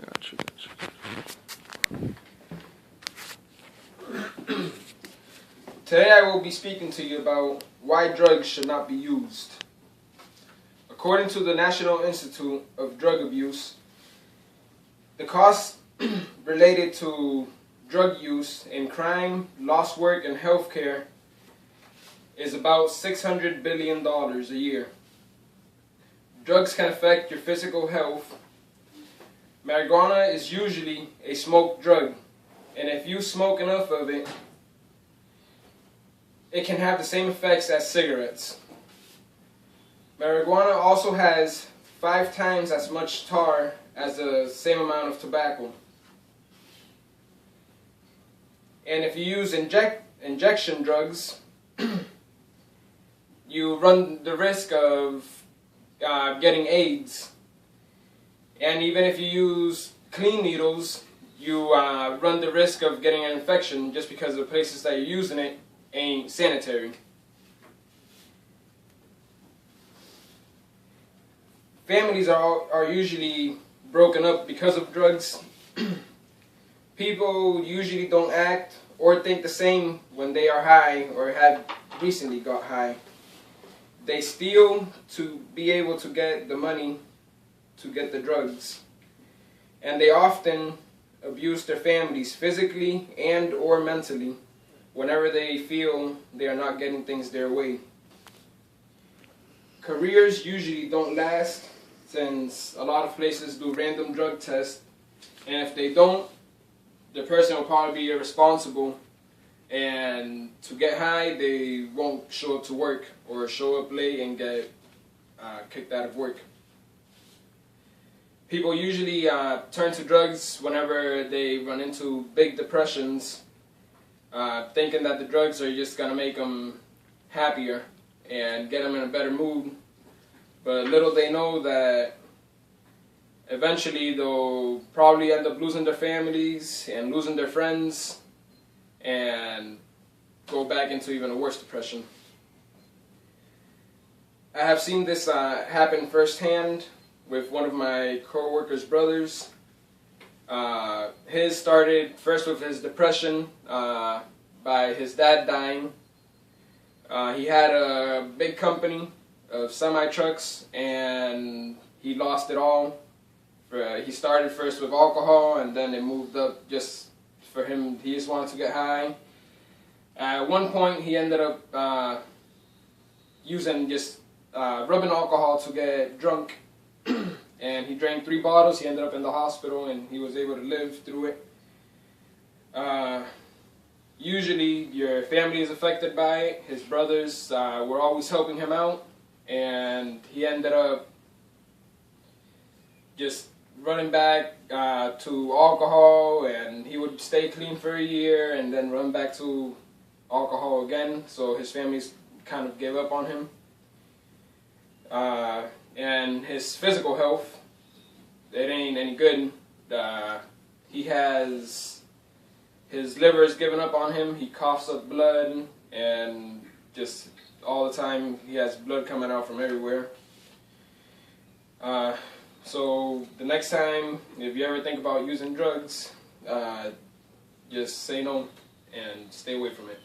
Gotcha. Today I will be speaking to you about why drugs should not be used. According to the National Institute of Drug Abuse, the costs related to drug use in crime, lost work, and healthcare is about $600 billion a year. Drugs can affect your physical health. Marijuana is usually a smoked drug, and if you smoke enough of it, it can have the same effects as cigarettes. Marijuana also has 5 times as much tar as the same amount of tobacco. And if you use injection drugs, you run the risk of getting AIDS. And even if you use clean needles, you run the risk of getting an infection just because the places that you're using it ain't sanitary. Families are usually broken up because of drugs. People usually don't act or think the same when they are high or have recently got high. They steal to be able to get the money to get the drugs. And they often abuse their families physically and or mentally whenever they feel they are not getting things their way. Careers usually don't last, since a lot of places do random drug tests, and if they don't, the person will probably be irresponsible, and to get high they won't show up to work or show up late and get kicked out of work. People usually turn to drugs whenever they run into big depressions, thinking that the drugs are just going to make them happier and get them in a better mood. But little they know that eventually they'll probably end up losing their families and losing their friends and go back into even a worse depression. I have seen this happen firsthand with one of my co-workers' brothers. His started first with his depression by his dad dying. He had a big company of semi-trucks and he lost it all. He started first with alcohol and then it moved up just for him. He just wanted to get high. At one point he ended up using just rubbing alcohol to get drunk. And he drank 3 bottles. He ended up in the hospital and he was able to live through it. Usually your family is affected by it. His brothers were always helping him out, and he ended up just running back to alcohol, and he would stay clean for a year and then run back to alcohol again, so his families kind of gave up on him. And his physical health, it ain't any good. His liver is giving up on him. He coughs up blood, and just all the time he has blood coming out from everywhere. So the next time, if you ever think about using drugs, just say no and stay away from it.